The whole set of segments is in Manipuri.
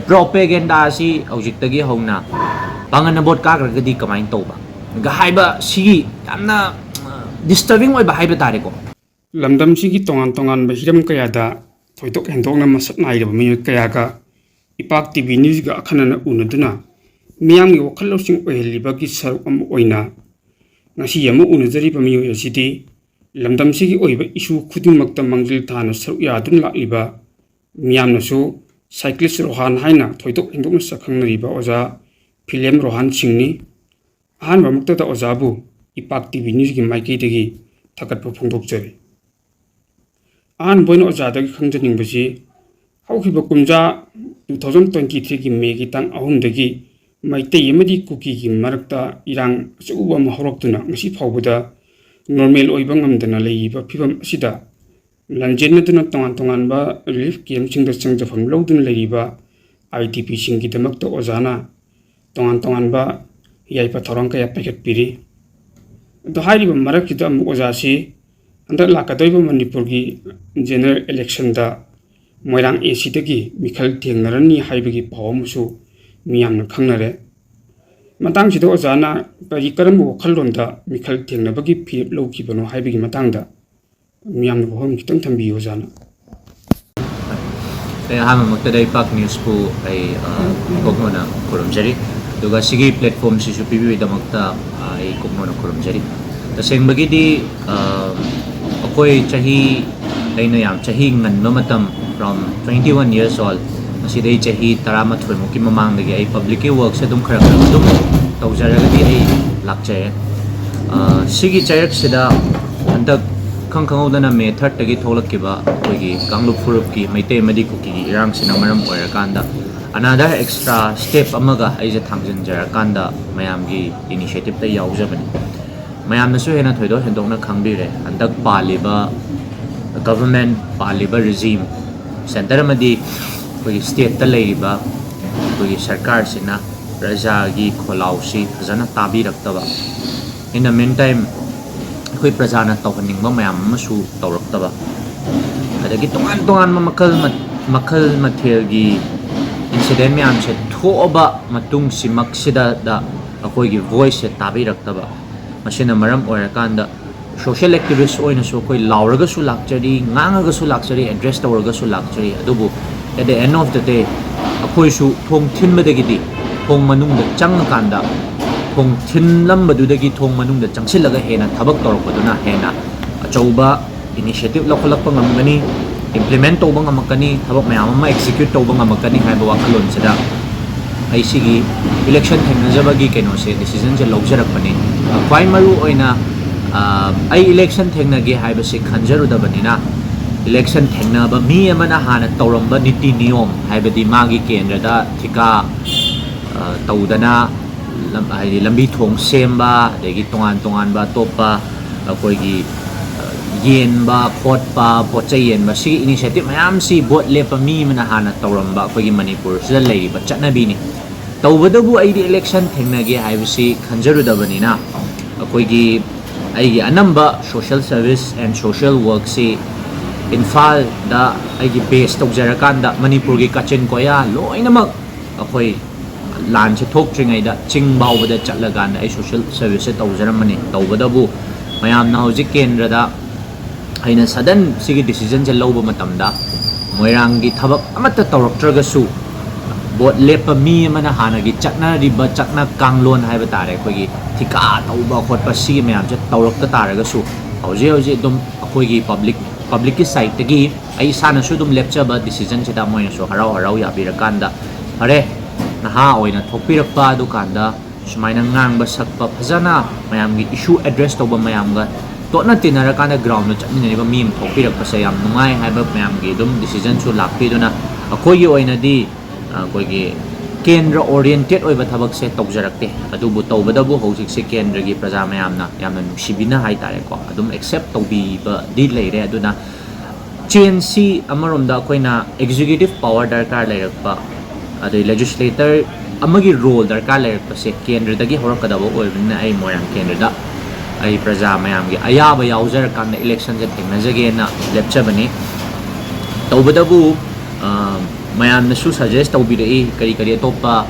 propaganda si hojik-tagi hongna panganabot kagragadi kamain tawba gahaiba sigi yamna disturbing oiba haiba tare ko lamdam sigi tongan ba hiram kayada thoidok hendokna masat nairaba mi kayaga ipak tv news ga akhanana unaduna miyamgi wakhalosing oheliba gi saruk am oina ngasi yamu unajari ba mi yasidi lamdam sigi oiba issue khudingmakta mangjil thana saruk yadun lakliba miyamnasu cyclist Rohan haina thoidok hendokna sakhangnariba oza Philem Rohan singni ahan bamukta da ozabu ipak tv news gi maiki degi thakat pa phongdokjari ahan boina oza dagi khangjaning basi haukiba kumja 2023 gi me gi tang ahum dagi maitei amadi kuki gi marakta irang achuba ma horoktuna ngasi phawbada normal oiba ngamdana leiba phibam asida lanjenna duna tongan ba relief camp singda changjafam lodun leiba ITP singi damakta ozana tongan ba yaipa thorang kaya paket piri do hairiba marakida am ozasi anda lakadoiba manipur gi general election da moirang AC dagi Mikhal Thengnarani haibagi pawamsu miyamna khangnare matang sida ozana kari karambo khallonda Mikhal Thengnabagi phi lowkibano haibagi matangda miyamna bohom kitang thambi ozana hama magtada ipak news ko ay kogmona kurumjari duga sigi platform si su pibi damakta ay kogmona kurumjari taseng bagidi akoy chahi ay na yam chahi nganma matam from 21 years old masiday chahi taramathoy mo ki mamang dagi ay public work sa dum khara dum tawjaragadi ay lakchay sigi chayrak sida andak khangkhangodana me third tagi tholakkiba koigi kanglup furup ki maitei madi kuki irang sina maram oirakanda another extra step amaga aije thangjan jarakanda mayamgi initiative ta yaujabani mayamna su hena thoido hendokna khangbire andak paliba government paliba regime center amadi koigi state ta leiba koigi sarkar sina raja gi kholausi phajana tabiraktawa in the meantime koi prajana tawhaningba mayam amasu tawraktaba adagi tongan makal mathelgi incident mayam se thoba matung simaksida da akoigi voice tabiraktaba masina maram oirakanda social activist oina so koi lauraga su lakchari ngangaga su lakchari address tawraga su lakchari adubu at the end of the day akoi su thong thinbadagidi thong manungda changakanda thong thinlambadudagi thong manungda changsilaga hena thabak torokpaduna hena achauba initiative lakholakpa ngamgani implement tawba ngamakani thabak mayam ama execute tawba ngamakani haiba wakhalon sida aisigi election thengnajabagi keno se decision je lawjarakpani kwai maru oina ai election thengnage haiba se khanjarudabani election thengnaba mi amana hana tawramba niti niyom haibadi magi kendrada thika tawdana lambi thong semba degi tongan ba topa akoigi yenba khotpa pochai yenba si initiative mayam si bot lepa mi mana hana tawramba akoigi manipur sida leiba chatnabi ni tawbadabu aidi election thengnage haibasi khanjarudabani na akoigi aigi anamba social service and social work si infal da aigi base tawjarakanda manipur gi kachin koya loinamak akoi lan se thok tringai da ching bawbada chatlaganda ai social service tawjaramani tawbadabu mayam na hojik kendra da aina sudden sigi decision je lawba matamda moirang gi thabak amata tawraktraga su bot lepa mi mana hana gi chatna riba chatna kanglon haiba tare kogi thika tawba khotpa sigi mayam je tawrakta taraga su hoje dum akoigi public ki site tagi ai sana su dum lecture decision je da moina so harau ya birakanda hare naha oina thokpirakpa dukanda sumaina ngangba sakpa phajana mayamgi issue address tawba mayamga totna tinarakanda ground no chatminaniba mim thokpirakpa sa yam nungai haiba mayamgi dum decision su lakpiduna akoigi oina di akoigi kendra oriented oiba thabak se tawjarakte adubu tawbadabu hojik se kendra gi praja mayamna yamna nusibina hai tare ko adum accept tawbiba di leire aduna change amaromda koina executive power darkar leirakpa adu legislator amagi role darkar leirakpa se kendra dagi horakadaba oibna ai moirang kendra da ai praja mayamgi ayaba yaujarakanda election je thengnajage na lepchabani tawbadabu mayamnasu suggest tawbirei kari kari atopa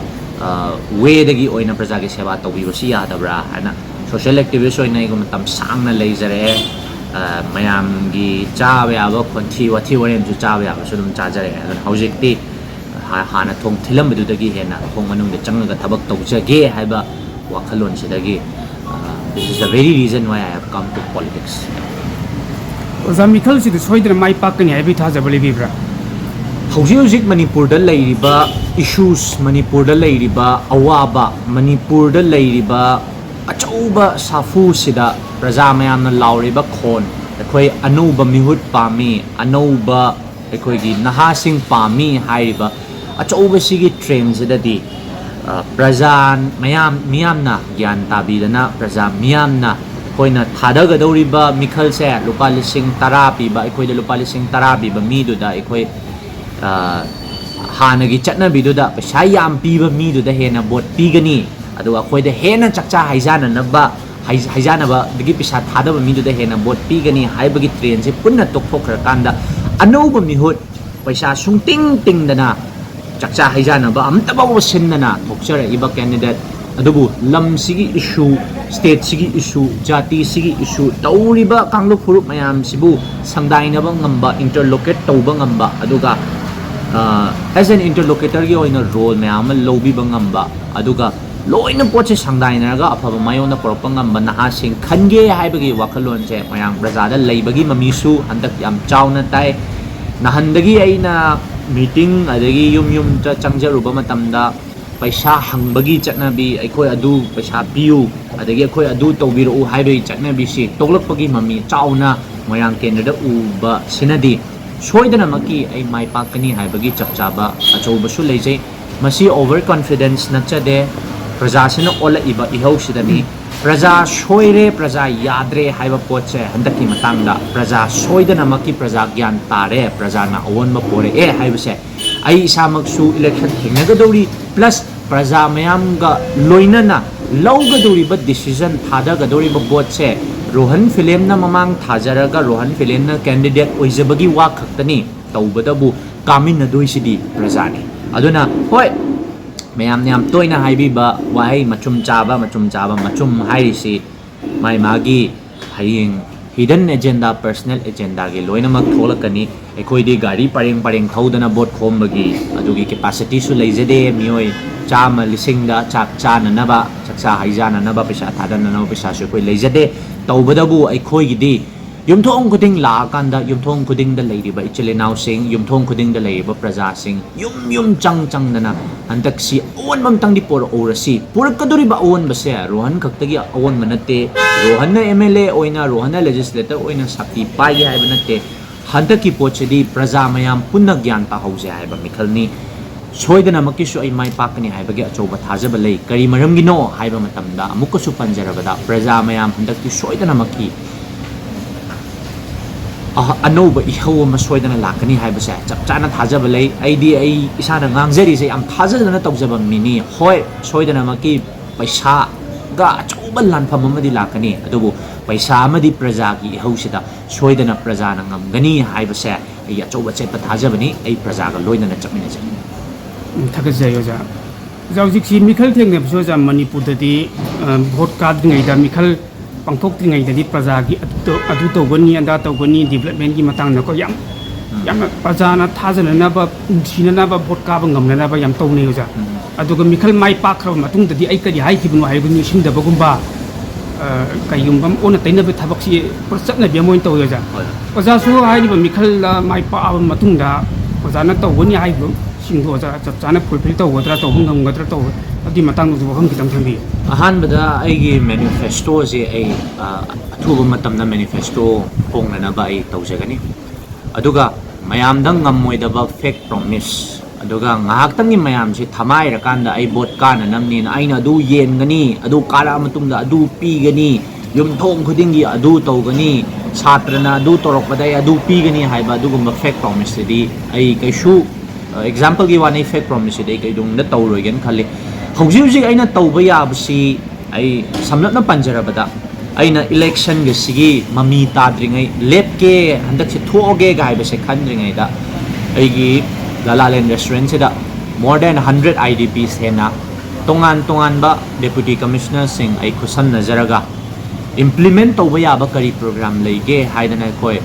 way dagi oina praja gi seva tawbibasi yadabra hana social activist oina igum tam sangna leizare mayam gi chawa yaba khonthi wathi warem ju chawa yaba sudum chajare adon hojikti hana thong thilam bedudagi hena thong manung de changga thabak tawjage haiba wakhalon sidagi this is the very reason why I have come to politics. Oza Mikhal si Soidana Mai Pakani haibi thajabali bibra. Hojik Manipur da leiriba issues Manipur da leiriba awaba Manipur da leiriba achauba safu sida praja mayamna lauriba khon akhoi anuba mihut pami anuba akhoi gi nahasing pami haiba achauba sigi trend sidadi prajan miyamna gyan tabidana praja miyamna koina thadagadoriba Mikhal se lupa lising tara piba akhoi da lupa lising tara piba midu da akhoi hanagi chatna biduda paisa yam piba midu da hena bot pigani aduga akhoi da hena chakcha haijana naba dagi pisa thadaba midu da hena bot pigani haibagi train se punna tokthokra kanda anouba mihut paisa sungting ting dana chakcha haijana ba amtaba wasinna thokchara iba candidate adubu lam sigi issue state sigi issue jati sigi issue tauriba kanglu furup mayam sibu sangdaina ba ngamba interlocate tauba ngamba aduga as an interlocutor gi oina role mayam lobi ba ngamba aduga loina poche sangdaina ga afaba mayona porpa ngamba naha sing khange haibagi wakhalon che mayam prajada leibagi mamisu handak yam chauna tai nahandagi aina meeting adagi yum ta changjaruba matamda paisa hangbagi chatnabi aikoi adu paisa piu adagi aikoi adu tawbiru haibai chatnabi si toglakpagi mami chauna moyang kendra uba sinadi soidana maki ai mai pakani haibagi chapchaba achouba su leijai masi overconfidence nachade praja sina ola iba ihau sidani praja soire praja yadre haiba poche handaki matangda praja soidana maki praja gyan tare praja na awon ma pore haibase ai isamaksu election thingnagadori plus praja mayam ga loinana laugadori ba decision thadagadori ba boche Rohan Philem na mamang thajaraga Rohan Philem na candidate oizabagi wa khaktani tawbadabu kamin na doi sidi prajani aduna hoi mayam nyam toina haibiba wai machum chaba machum hairisi mai magi haying hidden agenda personal agenda gi loina mak tholakani ekoi di gari pareng thaudana bot khombagi adugi capacity su leijade mioi chama lisingda chak chana naba chaksa haijana naba pisa thadana naba pisa su koi leijade tawbadabu aikoi gidi yumthong kuding la kanda yumthong kuding da leiriba ichilenau sing yumthong kuding da leiriba praja sing yum chang dana handak si awan mamtang di por orasi purakadori ba awan ba se Rohan khaktagi awan manate Rohan na MLA oina Rohan na legislator oina sakti pai hai banate handaki pochedi praja mayam punna gyan ta hause hai ba Mikhal ni soidana makisu ai mai pakani haibagi achoba thajaba lei kari maram gino haiba matamda amukka su panjarabada praja mayam handaki soidana maki anouba ihau ma soidana lakani haibase chap chana thajaba lei aidi ai isana ngangjari se am thajadana tawjaba mini hoi soidana maki paisa ga achoba lanpham amadi lakani adubu paisa amadi praja gi ihau sida soidana praja na ngamgani haibase ai achoba chepa thajabani ai praja ga loinana chapmina je thakajai oja jauzik si Mikhal thengna bsoja Manipur dadi vote card ngai Mikhal pangthok ngai dadi praja gi adu tawgani anda tawgani development gi matang na ko yam praja na thajana na ba sinana ba vote ka ba ngamna na ba yam tawne oja aduga Mikhal mai pakra matung dadi ai kari hai kibnu hai guni singda bagumba kayumbam ona taina be thabak si prasatna be moin taw oja praja su hai ni ba Mikhal mai pa matung da praja na tawgani hai bu singdo ja chapchana fulfill tawdra tawhung ngamgadra taw adi matang du waham kitang thambi ahanbada aigi manifesto je ai athuba matamna manifesto pongnana ba ai tawjagani aduga mayamdang ngammoidaba fake promise aduga ngahaktangi mayam si thamai rakanda ai bot kana namni aina adu yengani adu kala matungda adu pigani yumthong khudingi adu tawgani satrana adu torokpada adu pigani haiba adugumba fake promise di ai kaishu example gi one fake promise dei kai dung na tawroi gen khali hojik aina tawba yabsi ai samlatna panjarabada aina election ge sigi mami tadringai lepke handak se thoge ga haiba se khandringai da ai gi Lalaland restaurant sida more than 100 IDPs hena tongan ba deputy commissioner sing ay khusan nazaraga implement tawba yaba kari program leige haidana koi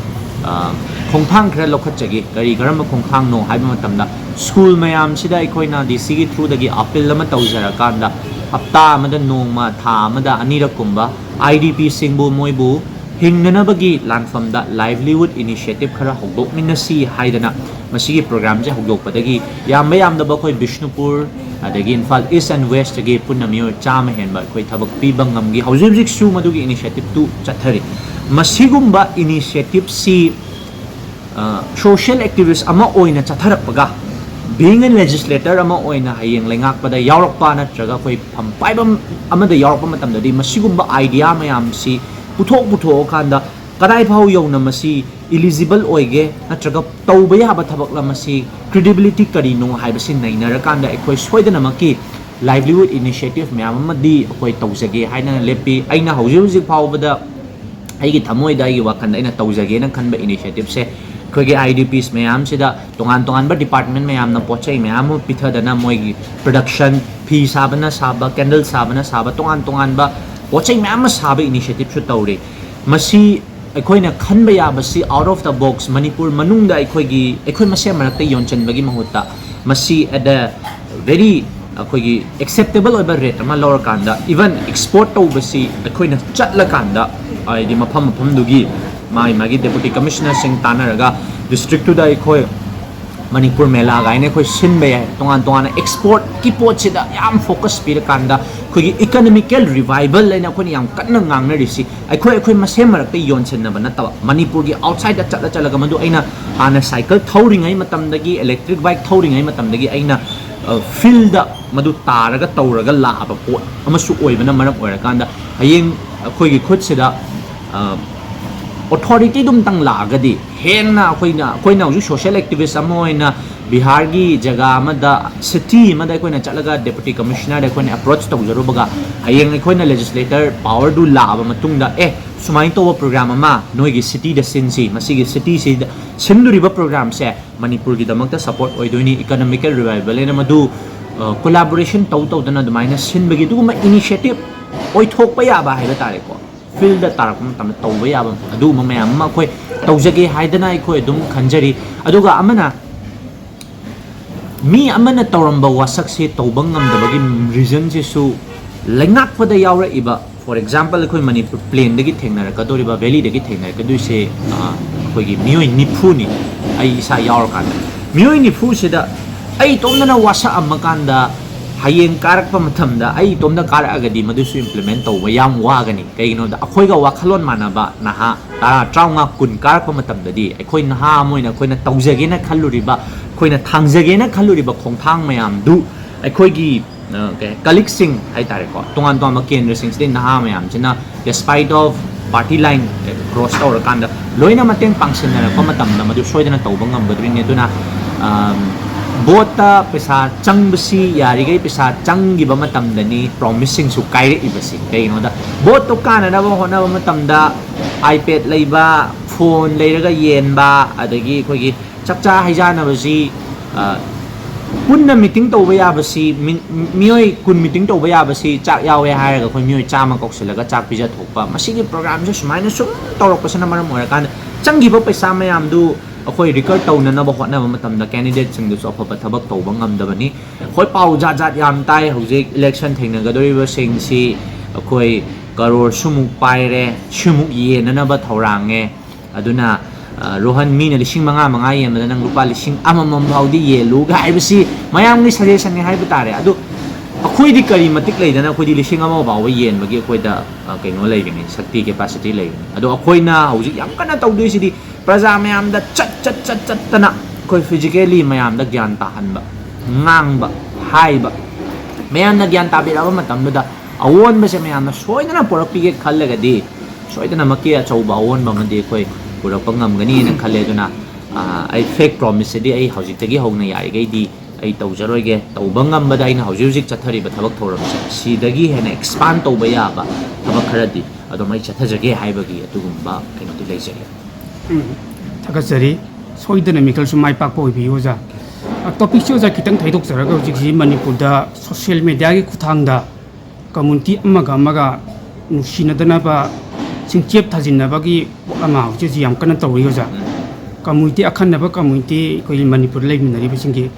khongthang khra lokhatjagi kari garam khongthang no haiba matamda school mayam sida ikoina DC gi through dagi appeal lama tawjara kanda hapta amada nongma tha amada anira kumba IDP singbu moibu hingnanabagi lanfamda livelihood initiative khara hogdok minasi haidana masigi program je hogdok padagi yam da khoi Bishnupur adagi Imphal East and West agi punamiyo chama henba khoi thabak pibang ngamgi hauzik su madugi initiative tu chathari masigumba initiative si social activist ama oina chatharapaga being a legislator ama oina hayeng lengak pada yaurokpa natraga khoi phampaibam amada yaurokpa matamdadi masigumba idea mayam si puthok kanda kadai phau yona masi eligible oige natraga tawba yaba thabak la masi credibility kari no haibasi nainara kanda ekoi soidana maki livelihood initiative mayam amadi ekoi tawjage haina lepi aina hauji phawbada aigi thamoida aigi wakanda aina tawjage na khanba initiative se koigi IDPs mayam sida tongan ba department mayam na pochai mayam pithadana moigi production phi sabana saba candle sabana saba tongan ba pochai mayam saba initiative chu tawre masi aikoina khanba yabasi out of the box Manipur manungda aikoi mase marakta yonchanbagi mahutta masi at the very aikoigi acceptable oiba rate ama lower kanda even export tawbasi aikoina chatla kanda aidi mafam dugi magi deputy commissioner sing tanaraga district to da aikoi Manipur mela gaine khoi sinbe tongan export ki pot sida yam focus pir kanda khoi economical revival laina khoi yam kanna ngangna risi aikoi masem marakta yonchen na bana tawa Manipur gi outside da chala ga madu aina ana cycle thouring ai matam dagi electric bike thouring ai matam dagi aina field da madu taraga tawraga la ba pot amasu oibana maram oira kanda hayeng khoi gi khut sida authority dum tang lagadi henna koina uju social activist amoina Bihar gi jaga amada city amada koina chalaga deputy commissioner da koina approach tawjaru baga hayeng koina legislator power du laba matungda sumai to program ama noigi city da sinsi masigi city si sinduriba program se Manipur gi damakta support oidoini economical revival ena madu collaboration dana dumaina sinbagi duguma initiative oithokpa yaba haiba tare ko field da tarak tam tawba yaba adu mayam ma khoi tawjage haidana khoi dum khanjari aduga amana mi amana tawramba wasak se tawba ngamdabagi reason je su lengak pada yaura iba for example khoi Manipur plain dagi thengnar ka doriba valley dagi thengnar ka du se khoi gi mioi nipu ni ai isa yaur kan mioi nipu se da ai tomna wasa amakanda hayeng karak pa matamda ai tomda karak agadi madusu implement tawba yam wagani kaino da akhoi ga wakhalon manaba naha tara traunga kun karak pa matamda di akhoi naha moina khoina tawjage na khalluriba khoina thangjage na khalluriba khongthang mayam du akhoi gi colleague sing hai tare ko tongan ma kendra sing din naha mayam china despite of party line cross over kanda loina mateng function na ko matamda madu soidana tawba ngambadri ne duna bota pesa changbasi yarigai pesa changiba matamdani promising su kaire ibasi kaino da bot to kana na hona matamda iPad leiba phone leiraga yenba adagi khogi chakcha haijana basi punna meeting tawba yabasi mioi kun meeting tawba yabasi chak yawe hairaga khoi mioi chama koksilaga chak pija thokpa masigi program je sumaina sum tawrokpasana maram oirakan changiba pesa mayam du akhoi record tawna na bahot na matamda candidate sing du sofa thabak tawba ngamdabani khoi pau jat yam tai hojik election thengnagadoriba sing si akhoi karor sumuk paire sumuk yena na ba thaurange aduna Rohan mina lising mga yen na nang lupa lising amamam haudi yelu ga haibasi mayam ni suggestion ni haiba tare adu akhoi di kari matik leidana akhoi di lising ama bawa yen bagi akhoi da kaino leigani sakti capacity leigani adu akhoi na hojik yam kana tawdoi sidi praja mayam da chat tana koi physically mayam da gyan tahanba ngangba haiba mayam na gyan tabiraba matam da awon ba se mayam na soidana porakpige khallagadi soidana makia chauba awon ba mande koi purakpa ngamgani na khalle duna ai fake promise di ai haujiktagi hongna yari gai di ai tawjaroige tawba ngambada aina haujuk chathariba thabak thoram sidagi hena expand tawba yaba thabak kharadi adomai chathajage haibagi atugumba kaino ti leijari thakasari soidana Mikhal Mai Pakani-Philem topic chu ja kitang thaidok jaraga hojik Manipur da social media gi khuthangda community amaga nusinadana ba singchep thajinna ba gi ama hojik yam kana tawri hoja community akhanna ba community koi Manipur leiminari bisingi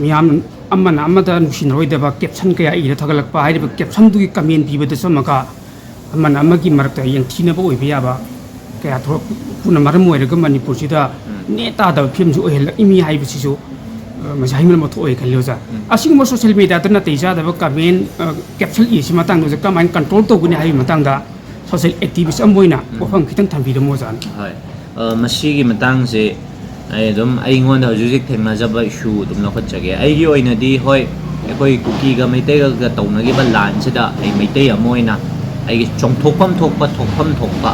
miyam amana amada nusinaroi da ba caption kaya ira thagalak pa hai ba caption du gi comment bi bada samaka amana amagi marakta yang thina ba oibiya ba kaya thok puna maram oiraga Manipur sida neta da film ju ohel imi hai bisi ju masai mel mo thoi khal loja asing mo social media ta na teja da ba comment caption i si matang do ka main control to guni hai matang da social activist amoina ofam khitang thambi da mo jan hai masi gi matang se ai dum ai ngon da ju jik thengna jaba issue dum lo khat chage ai gi oina di hoi koi cookie ga mai te ga tawna gi ba lan se da ai mai te amoina ai gi chong thokpam thokpa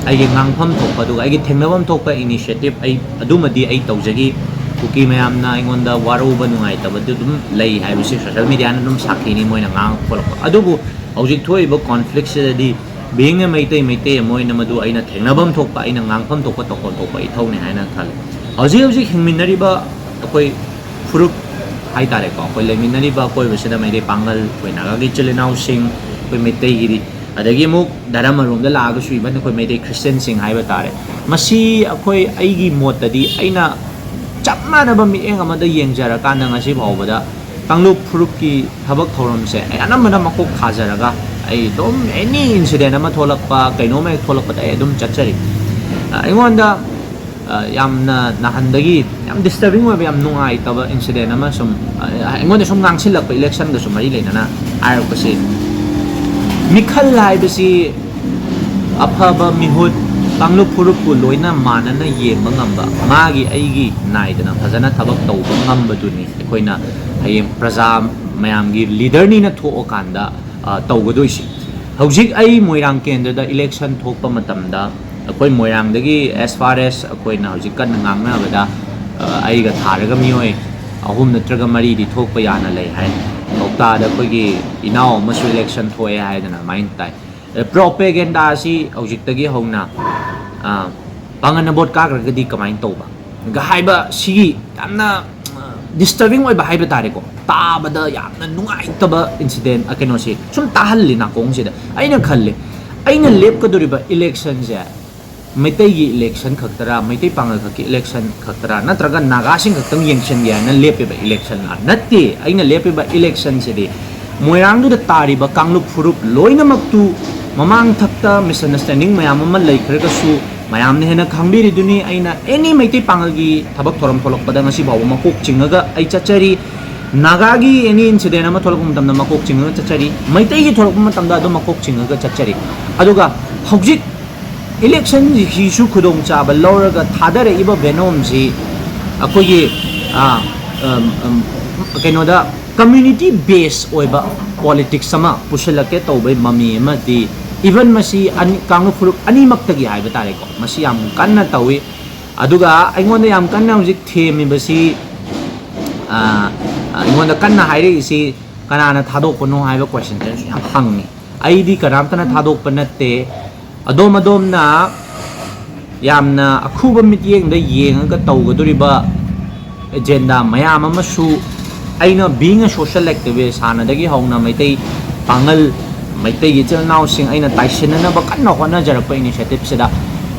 ai gi ngangpham thokpa du ai gi thengnabam thokpa initiative ai adumadi ai tawjagi cookie mayam na ingon da waru ba nungai ta badu dum lei hai bi social media na dum sakhi ni moina ngang kolok adubu hojik thoi ba conflict se di being a maitei moina madu aina thengnabam thokpa aina ngangpham thokpa tokon thokpa i thau ne haina khal hojik hingminari ba koi furup hai tare ko koi leminari ba koi besida mai de pangal koi naga gi chelinau sing koi maitei gi adagi muk darama rom da laga sui ban koi maitei Christian sing hai ba tare masi koi aigi mot tadi aina chapma na ba mi eng amada yengjara kana ngasi bawbada tanglu furup ki thabak thoram se anamana makok khajaraga ai dom any incident ama tholakpa kaino me tholakpa ai dum chachari aingonda yamna nahandagi yam disturbing wa yam nungai taba incident ama sum aingonda sum ngangsilak pa election ga sum mari leinana ar ko se Mikhal lai basi aphaba mihut tanglu furup ku loina manana yengba ngamba magi aigi naidana phajana thabak tawba ngamba duni koina hayem praja mayam gi leader ni na tho kanda tawgadoisi hojik ai moirang kendra da election thokpa matamda akoi moirang dagi as far as akoi na hojik kan ngangna bada ai ga tharaga mioi ahum natraga mari di thokpa yana lei hai thokta da koi gi inao masu election thoe hai dana main tai propaganda si hojik tagi hongna pangana bot ka ga di kamain tawba ga haiba si tamna disturbing oi ba haiba tare ko tabada yamna nungai taba incident akeno si sum tahalli na kong sida aina khalle aina lep ka doriba election je maitai gi election khaktara maitai pangal khaki election khaktara natraga naga sing khaktang yengchen ya na lepe ba election na natte aina lepe ba election se de moirang du da tari ba kanglup furup loina maktu mamang thakta misunderstanding mayam ma lai khre ka su mayam ne hena khangbiri duni aina any maitai pangal gi thabak thoram tholok pada ngasi bawa makok chingaga ai chachari nagagi any incident ama tholok matamda makok chingaga chachari maitai gi tholok matamda adu makok chingaga chachari aduga hojik election hi su khudong chaba lawraga thadare iba venom ji akoi gi kenoda community based oiba politics sama pusalake tawbai mami ma di even masi kanglu furup ani maktagi haiba tare ko masi yam kanna tawi aduga aingonda yam kanna hojik themi basi aingonda kanna haire isi kanana thadok kono haiba question yam hangni aidi karamtana thadok panatte adom na yamna akhuba mityeng da yenga tawgadoriba agenda mayam amasu aina being a social activist hana dagi hongna maitai pangal maitai gi chelnau sing aina taisena ba kanna hona jarapa initiative seda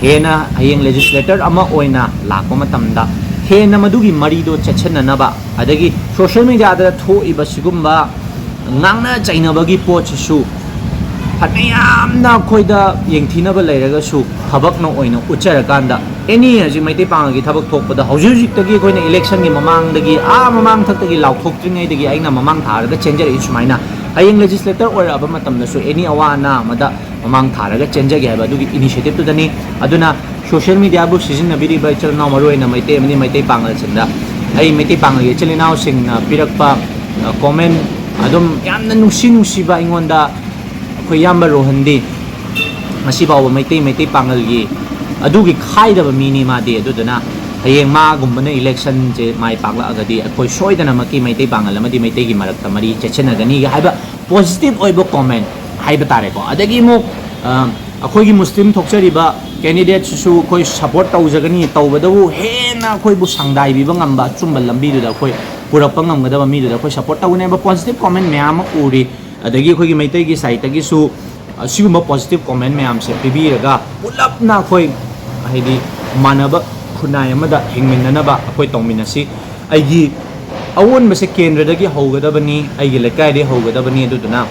hena hayeng legislator ama oina lakpa matamda hena madugi mari do chachena na ba adagi social media da tho iba sigumba ngangna chaina bagi poch su phanayamna khoida yengthina ba leiraga su thabak no oina uchara kanda any haji maitai pangi thabak thokpada hauji tagi koina election gi mamang dagi mamang thak tagi law thok tringai dagi aina mamang tharaga changer is maina ayeng legislator or aba matam na so any awana mada mamang tharaga changer gi aba dugi initiative to dani aduna social media bu season na biri by channel na maroi na maitai mani maitai pangal chinda ai maitai pangal gi chelinaw sing na pirakpa comment adum yamna nusi ba ingonda khoi yamba rohandi masi bawa maitai pangal gi adugi khaidaba mini ma de adudana hayeng ma gumbana election je mai pakla agadi akoi soidana maki maitai pangal amadi maitai gi marakta mari chechena gani ga haiba positive oibo comment haiba tare ko adagi mo akoi gi muslim thokchari ba ꯀꯦꯟꯗꯤꯗꯦꯠꯁꯤꯁꯨ ꯑꯩꯈꯣꯏ ꯁꯄꯣꯔꯠ ꯇꯧꯖꯒꯅꯤ ꯇꯧꯕꯗꯕꯨ ꯍꯦꯟꯅ ꯑꯩꯈꯣꯏꯕꯨ ꯁꯪꯗꯥꯏꯕꯤꯕ ꯉꯝꯕ ꯑꯆꯨꯝꯕ ꯂꯝꯕꯤꯗꯨꯗ ꯑꯩꯈꯣꯏ ꯄꯨꯔꯛꯄ ꯉꯝꯒꯗꯕ ꯃꯤꯗꯨꯗ ꯑꯩꯈꯣꯏ ꯁꯄꯣꯔꯠ ꯇꯧꯒꯅꯦꯕ ꯄꯣꯖꯤꯇꯤꯚ ꯀꯣꯃꯦꯟ ꯃꯌꯥꯝ ꯑꯃ ꯎꯔꯤ ꯑꯗꯒꯤ ꯑꯩꯈꯣꯏꯒꯤ ꯃꯩꯇꯩꯒꯤ ꯁꯥꯏꯠꯇꯒꯤꯁꯨ ꯑꯁꯤꯒꯨꯝꯕ ꯄꯣꯖꯤꯇꯤꯚ ꯀꯣꯃꯦꯟ ꯃꯌꯥꯝꯁꯦ ꯄꯤꯕꯤꯔꯒ ꯄꯨꯂꯞꯅ ꯑꯩꯈꯣꯏ ꯍꯥꯏꯗꯤ ꯃꯥꯟꯅꯕ ꯈꯨꯟꯅꯥꯏ ꯑꯃꯗ ꯍꯤꯡꯃꯤꯟꯅꯅꯕ ꯑꯩꯈꯣꯏ ꯇꯧꯃꯤꯟꯅꯁꯤ ꯑꯩꯒꯤ ꯑꯑꯣꯟꯕꯁꯦ ꯀꯦꯟꯗ꯭ꯔꯗꯒꯤ ꯍꯧꯒꯗꯕꯅꯤ ꯑꯩꯒꯤ ꯂꯩꯀꯥꯏꯗꯒꯤ ꯍꯧꯒꯗꯕꯅꯤ ꯑꯗꯨꯗꯨꯅ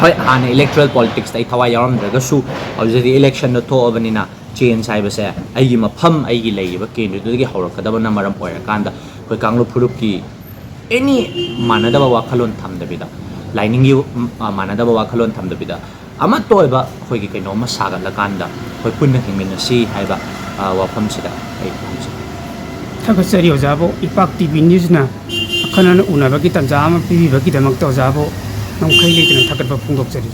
ꯍꯣꯏ ꯍꯥꯟꯅ इलेक्ट्रल पॉलिटिक्स ꯑꯩ ꯊꯋꯥꯏ ꯌꯥꯎꯔꯝꯗ꯭ꯔꯒꯁꯨ ꯍꯧꯖꯤꯛꯇꯤ इलेक्शनꯗ ꯊꯣꯛꯑꯕꯅꯤना ꯆꯦꯟꯖ ꯍꯥꯏꯕꯁꯦ ꯑꯩꯒꯤ ꯃꯐꯝ ꯑꯩꯒꯤ ꯂꯩꯔꯤꯕ ꯀꯦꯟꯗ꯭ꯔꯗꯨꯗꯒꯤ ꯍꯧꯔꯛꯀꯗꯕꯅ ꯃꯔꯝ ꯑꯣꯏꯔꯀꯥꯟꯗ ꯑꯩꯈꯣꯏ ꯀꯥꯡꯂꯨꯞ ꯐꯨꯔꯨꯞꯀꯤ ꯑꯦꯅꯤ ꯃꯥꯟꯅꯗꯕ ꯋꯥꯈꯜꯂꯣꯟ ꯊꯝꯗꯕꯤꯗ ꯂꯥꯏꯅꯤꯡꯒꯤ ꯃꯥꯟꯅꯗꯕ ꯋꯥꯈꯜꯂꯣꯟ ꯊꯝꯗꯕꯤꯗ ꯑꯃꯠꯇ ꯑꯣꯏꯕ ꯑꯩꯈꯣꯏꯒꯤ ꯀꯩꯅꯣꯝꯃ ꯁꯥꯒꯠꯂꯀꯥꯟꯗ ꯑꯩꯈꯣꯏ ꯄꯨꯟꯅ ꯍꯤꯡꯃꯤꯟꯅꯁꯤ ꯍꯥꯏꯕ ꯋꯥꯐꯝꯁꯤꯗ ꯑꯩ ꯊꯝꯖꯩ ꯊꯥꯒꯠꯆꯔꯤ ꯑꯣꯖꯥꯕꯨ ꯏꯄꯥꯛ ꯇꯤꯚꯤ ꯅ꯭ꯌꯨꯁꯅ ꯑꯈꯟꯅꯅ ꯎꯅꯕꯒꯤ ꯇꯥꯟꯖꯥ ꯑꯃ ꯄꯤꯕꯤꯕꯒꯤꯗꯃꯛꯇ ꯑꯣꯖꯥꯕꯨ ꯉꯝꯈꯩ ꯂꯩꯇꯅ ꯊꯥꯒꯠꯄ ꯐꯣꯡꯗꯣꯛꯆꯔꯤ